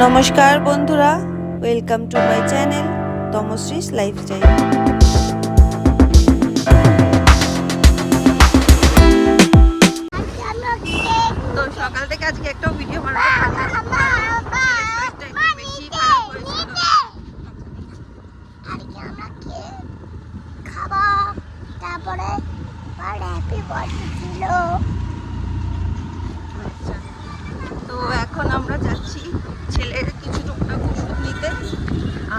নমস্কার বন্ধুরা, welcome to my channel Tamashree's lifestyle. তো সকাল থেকে আজকে একটা ভিডিও বানাতে তো এখন আমরা যাচ্ছি ছেলের কিছু টুকটাক ওষুধ নিতে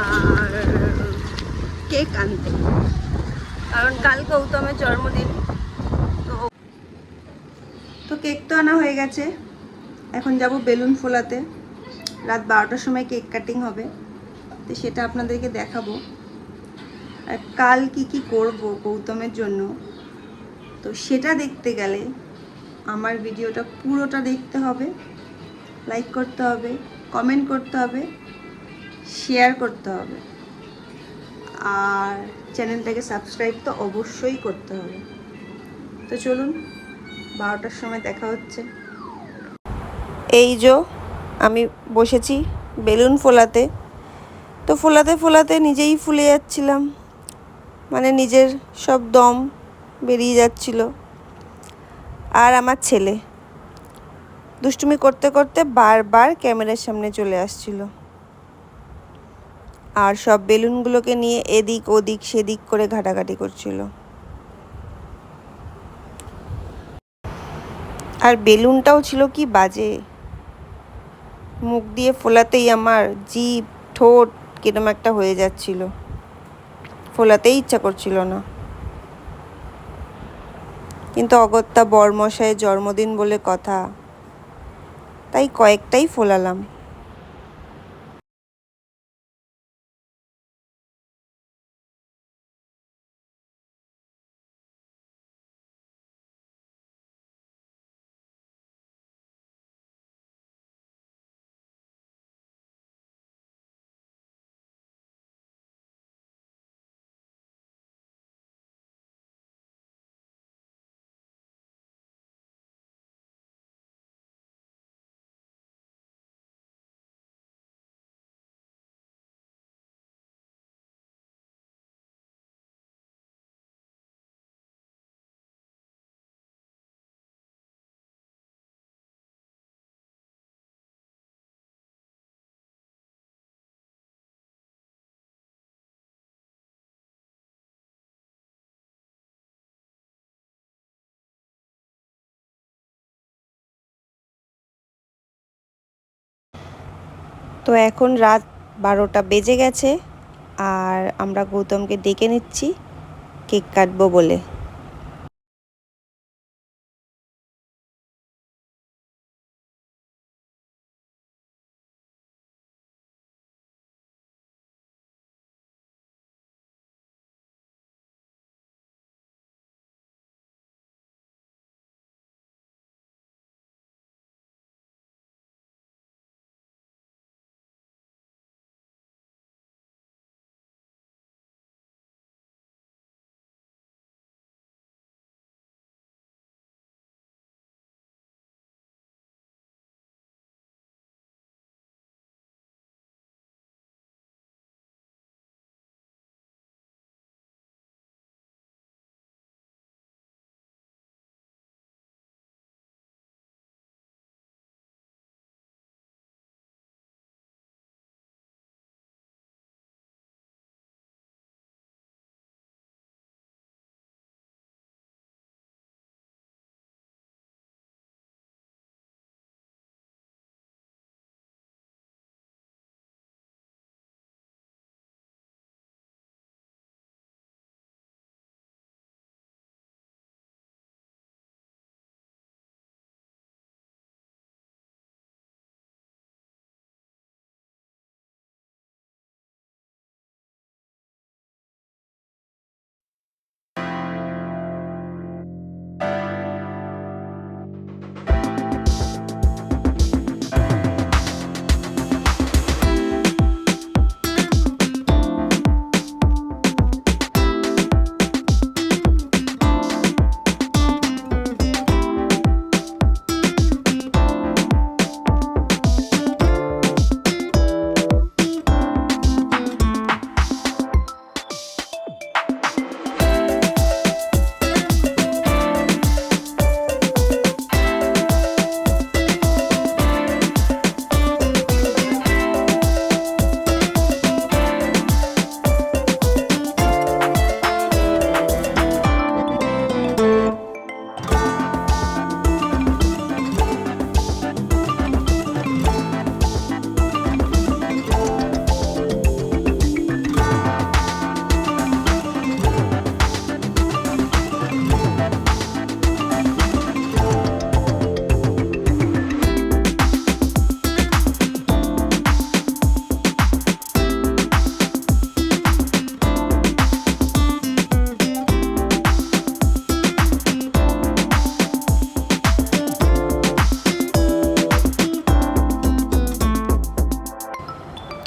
আর কেক আনতে, কারণ কাল গৌতমের জন্মদিন। তো কেক তো আনা হয়ে গেছে, এখন যাব বেলুন ফোলাতে। রাত 12টার সময় কেক কাটিং হবে, তো সেটা আপনাদেরকে দেখাবো। আর কাল কি কি করব গৌতমের জন্য, তো সেটা দেখতে গেলে আমার ভিডিওটা পুরোটা দেখতে হবে, লাইক করতে হবে, কমেন্ট করতে হবে, শেয়ার করতে হবে, আর চ্যানেলটাকে সাবস্ক্রাইব তো অবশ্যই করতে হবে। তো চলুন, 12টার সময় দেখা হচ্ছে। এই যে আমি বসেছি বেলুন ফোলাতে। তো ফোলাতে ফোলাতে নিজেই ফুলে যাচ্ছিলাম, মানে নিজের সব দম বেরিয়ে যাচ্ছিল। আর আমার ছেলে দুষ্টুমি করতে করতে বারবার ক্যামেরার সামনে চলে আসছিল, আর সব বেলুনগুলোকে নিয়ে এদিক ওদিক সেদিক করে ঘাটাঘাটি করছিল। আর বেলুনটাও ছিল কি বাজে, মুখ দিয়ে ফোলাতেই আমার জিভ ঠোঁট কিরম একটা হয়ে যাচ্ছিল, ফোলাতেই ইচ্ছা করছিল না। কিন্তু অগত্যা বরমশাইয়ের জন্মদিন বলে কথা, তাই কয়েকটাই ফোলালাম। তো এখন রাত 12টা বেজে গেছে, আর আমরা গৌতমকে ডেকে নিচ্ছি কেক কাটবো বলে।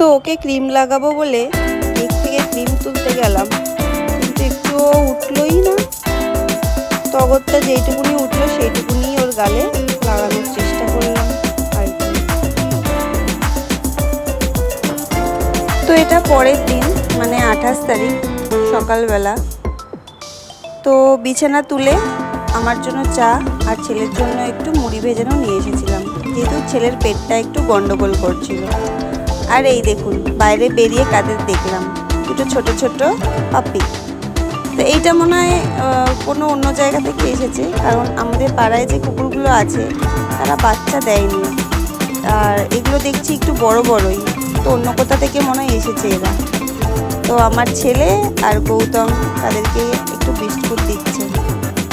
তো ওকে ক্রিম লাগাবো বলে কেক থেকে ক্রিম তুলতে গেলাম, কিন্তু একটুও উঠলোই না। টগরটা যেইটুকুনি উঠলো সেইটুকুনি ওর গালে লাগানোর চেষ্টা করলাম আর কি। তো এটা পরের দিন, মানে 28 তারিখ সকালবেলা। তো বিছানা তুলে আমার জন্য চা আর ছেলের জন্য একটু মুড়ি ভেজানো নিয়ে এসেছিলাম, যেহেতু ছেলের পেটটা একটু গন্ডগোল করছিল। আর এই দেখুন বাইরে বেরিয়ে কাদের দেখলাম, দুটো ছোট ছোট পাপ্পি। তো এইটা মনে হয় কোনো অন্য জায়গা থেকে এসেছে, কারণ আমাদের পাড়ায় যে কুকুরগুলো আছে তারা বাচ্চা দেয়নি। আর এগুলো দেখছি একটু বড় বড়ই, তো অন্য কোথা থেকে মনে হয় এসেছে এরা। তো আমার ছেলে আর গৌতম তাদেরকে একটু বিস্কুট দিচ্ছে,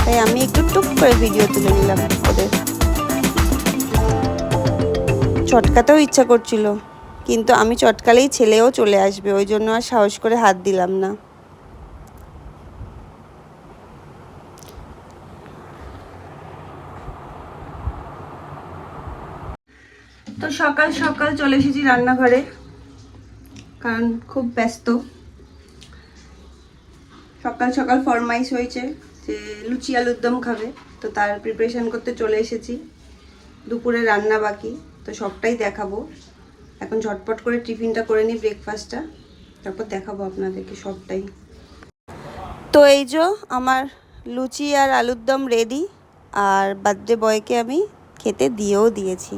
তাই আমি একটু টুক করে ভিডিও তুলে নিলাম ওদের। চটকাতেও ইচ্ছা করছিল, কিন্তু আমি চটকালেই ছেলেও চলে আসবে, ওই জন্য আর সাহস করে হাত দিলাম না। তো সকাল সকাল চলে এসেছি রান্নাঘরে, কারণ খুব ব্যস্ত। সকাল সকাল ফরমাইশ হয়েছে যে লুচি আলুর দম খাবে, তো তার প্রিপারেশন করতে চলে এসেছি। দুপুরে রান্না বাকি, তো সবটাই দেখাবো। এখন ঝটপট করে টিফিনটা করে নিই, ব্রেকফাস্টটা, তারপর দেখাবো আপনাদেরকে সবটাই। তো এই যে আমার লুচি আর আলুর দম রেডি, আর বার্থডে বয়কে আমি খেতে দিয়েও দিয়েছি।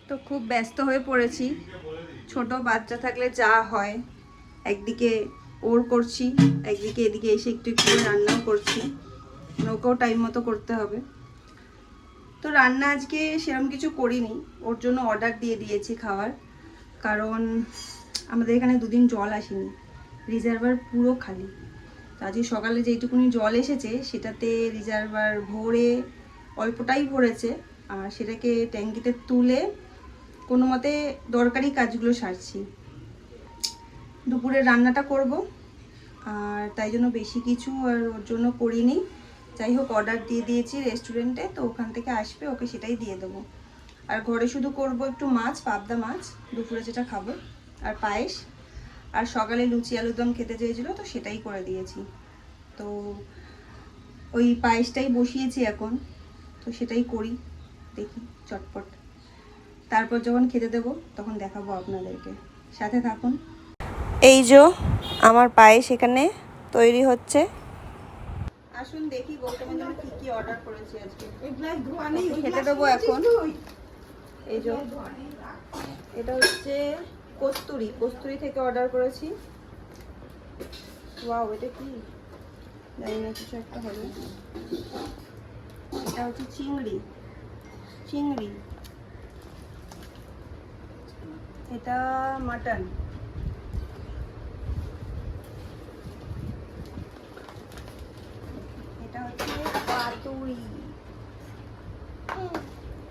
তো খুব ব্যস্ত হয়ে পড়েছি। ছোট বাচ্চা থাকলে যা হয়, একদিকে ওর করছি, একদিকে এদিকে এসে একটু একটু রান্নাও করছি, ওকেও টাইম মতো করতে হবে। তো রান্না আজকে সেরকম কিছু করিনি, ওর জন্য অর্ডার দিয়ে দিয়েছি খাওয়ার, কারণ আমাদের এখানে দুদিন জল আসেনি, রিজার্ভার পুরো খালি। তো আজকে সকালে যেইটুকুনি জল এসেছে সেটাতে রিজার্ভার ভরে অল্পটাই ভরেছে, আর সেটাকে ট্যাঙ্কিতে তুলে কোনো মতে দরকারি কাজগুলো সারছি। দুপুরে রান্নাটা করব, আর তাই জন্য বেশি কিছু আর ওর জন্য করিনি। যাই হোক, অর্ডার দিয়ে দিয়েছি রেস্টুরেন্টে, তো ওখান থেকে আসবে, ওকে সেটাই দিয়ে দেবো। আর ঘরে শুধু করব একটু মাছ, পাবদা মাছ, দুপুরে যেটা খাবো, আর পায়েস। আর সকালে লুচি আলুর দম খেতে চেয়েছিল, তো সেটাই করে দিয়েছি। তো ওই পায়েসটাই বসিয়েছি এখন, তো সেটাই করি, দেখি চটপট। তারপর যখন খেতে দেবো তখন দেখাবো আপনাদেরকে, সাথে থাকুন। এই যে আমার পায়েস এখানে তৈরি হচ্ছে। আসুন দেখি গৌতমের জন্য কি কি অর্ডার করেছি আজকে, খেতে দেবো এখন। এই যে এটা হচ্ছে কস্তুরি থেকে অর্ডার করেছি। ওয়াও, এটা কি জানি না, কিছু একটা হবে। এটা হচ্ছে চিংড়ি, এটা মাটন, এটা হচ্ছে পাতুরি,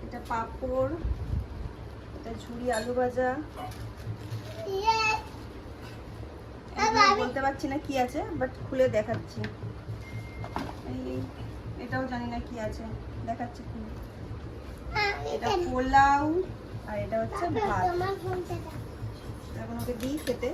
এটা পাঁপড়, এটা ঝুরি আলু ভাজা, বলতে পারছি না কি আছে, বাট খুলে দেখাচ্ছি। এটাও জানি না কি আছে, দেখাচ্ছি খুলে। এটা পোলাও, আর এটা হচ্ছে ভাত। এখন ওকে দিই খেতে।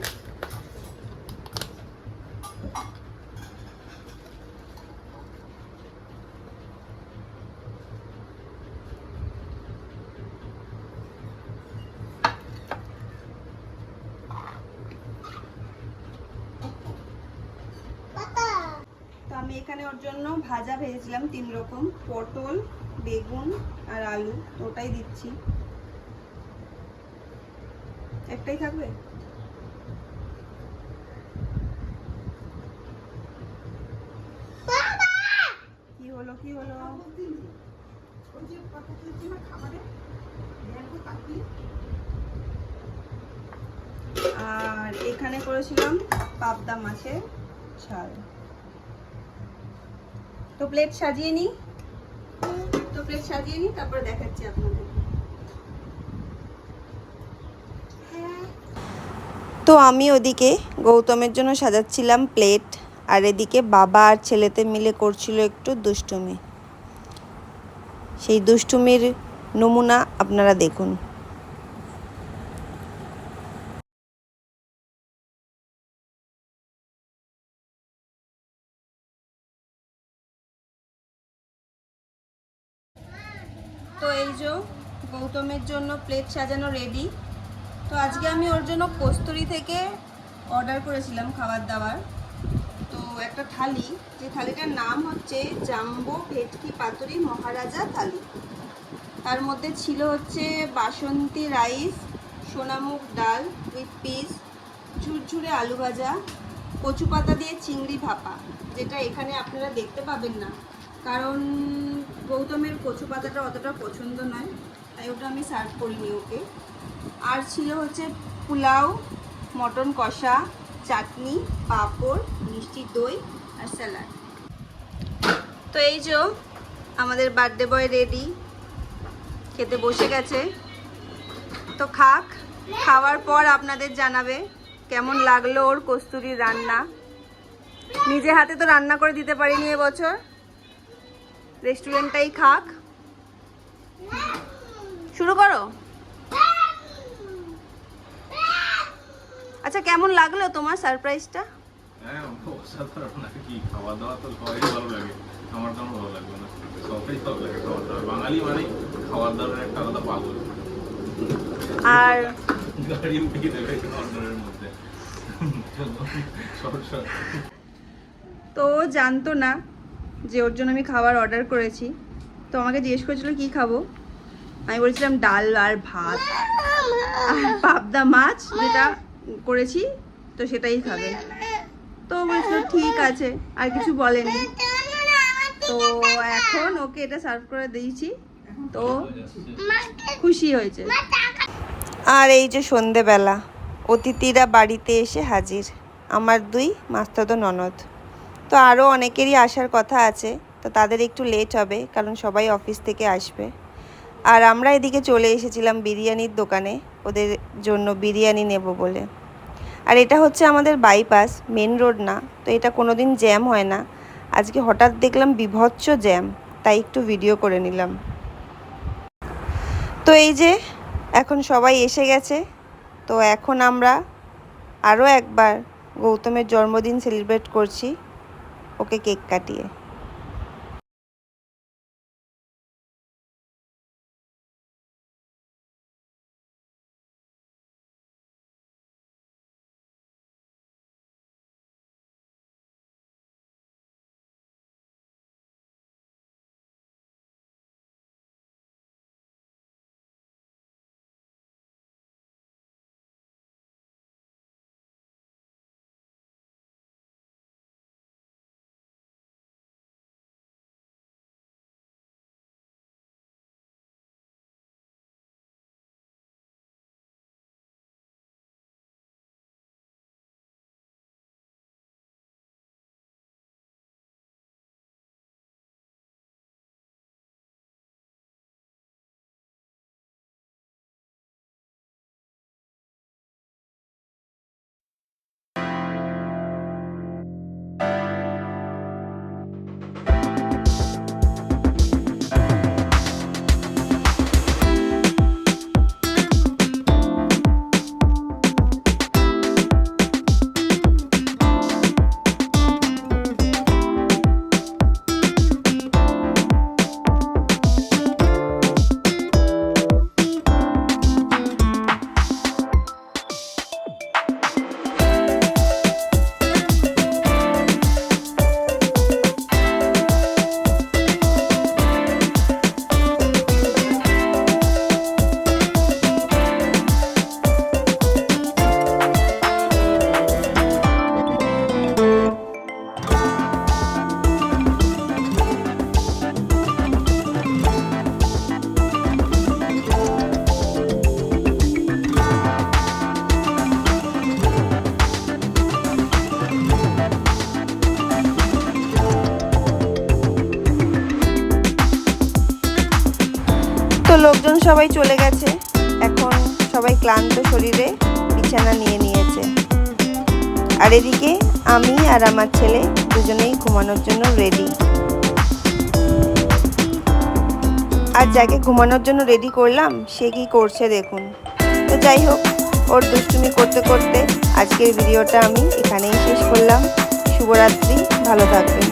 তো আমি এখানে ওর জন্য ভাজা ভেজেছিলাম 3 রকম, পটল, বেগুন আর আলু, তো ওটাই দিচ্ছি। একটাই থাকবে। কি হলো আর এখানে করেছিলাম পাবদা মাছের ঝাল। তো প্লেট সাজিয়ে নিই, তারপর দেখাচ্ছি আপনাদের। তো আমি ওদিকে গৌতমের জন্য সাজাচ্ছিলাম প্লেট, আর এদিকে বাবা আর ছেলেতে মিলে করছিল একটু দুষ্টুমি। সেই দুষ্টুমির নমুনা আপনারা দেখুন। তো এই যে গৌতমের জন্য প্লেট সাজানো রেডি। তো আজকে আমি ওর জন্য কস্তুরি থেকে অর্ডার করেছিলাম খাবার দাবার। তো একটা থালি, যে থালিটার নাম হচ্ছে জাম্বো ভেটকি পাতুরি মহারাজা থালি। তার মধ্যে ছিল হচ্ছে বাসন্তী রাইস, সোনামুগ ডাল উইথ পিস, ঝুরঝুরে আলু ভাজা, কচু পাতা দিয়ে চিংড়ি ভাপা, যেটা এখানে আপনারা দেখতে পাবেন না, কারণ গৌতমের কচু পাতাটা অতটা পছন্দ নয়, তাই ওটা আমি সার্ভ করিনি ওকে। আর ছিল হচ্ছে পোলাও, মটন কষা, চাটনি, পাঁপড়, মিষ্টি দই আর স্যালাড। তো এই যে আমাদের বার্থডে বয় রেডি, খেতে বসে গেছে। তো খাক, খাওয়ার পর আপনাদের জানাবে কেমন লাগলো ওর কস্তুরির রান্না। নিজে হাতে তো রান্না করে দিতে পারিনি এবছর, রেস্টুরেন্টটাই খাক। শুরু করো। আচ্ছা, কেমন লাগলো তোমার সারপ্রাইজটা? হ্যাঁ, অসাধারণ। কি খাওয়া দাওয়া তো সবাই ভালো লাগে, আমার তো ভালো লাগবে না? সবাই ভালো লাগে খাওয়া দাওয়া। বাঙালি মানে খাওয়ার দাওয়ার একটা আলাদা পাগল। আর গাড়ি উঠিয়ে দেবে অর্ডারের মধ্যে। তো জানতো না যে ওর জন্য আমি খাবার অর্ডার করেছি। তো আমাকে জিজ্ঞেস করেছিল কি খাবো, আমি বলেছিলাম ডাল আর ভাত আর পাবদা মাছ যেটা করেছি, তো সেটাই খাবে। তো বলেছিল ঠিক আছে, আর কিছু বলেনি। তো এখন ওকে এটা সার্ভ করে দিয়েছি, তো খুশি হয়েছে। আর এই যে সন্ধেবেলা অতিথিরা বাড়িতে এসে হাজির, আমার দুই মাস্তাতো ননদ। তো আরও অনেকেরই আসার কথা আছে, তো তাদের একটু লেট হবে কারণ সবাই অফিস থেকে আসবে। আর আমরা এদিকে চলে এসেছিলাম বিরিয়ানির দোকানে ওদের জন্য বিরিয়ানি নেব বলে। আর এটা হচ্ছে আমাদের বাইপাস, মেন রোড না, তো এটা কোনো দিন জ্যাম হয় না। আজকে হঠাৎ দেখলাম বিভৎস জ্যাম, তাই একটু ভিডিও করে নিলাম। তো এই যে এখন সবাই এসে গেছে, তো এখন আমরা আরও একবার গৌতমের জন্মদিন সেলিব্রেট করছি ওকে কেক কাটিয়ে। তো লোকজন সবাই চলে গেছে, এখন সবাই ক্লান্ত শরীরে বিছানা নিয়ে নিয়েছে। আর এদিকে আমি আর আমার ছেলে দুজনেই ঘুমানোর জন্য রেডি। আর যাকে ঘুমানোর জন্য রেডি করলাম সে কি করছে দেখুন। তো যাই হোক, ওর দুষ্টুমি করতে করতে আজকের ভিডিওটা আমি এখানেই শেষ করলাম। শুভরাত্রি, ভালো থাকবেন।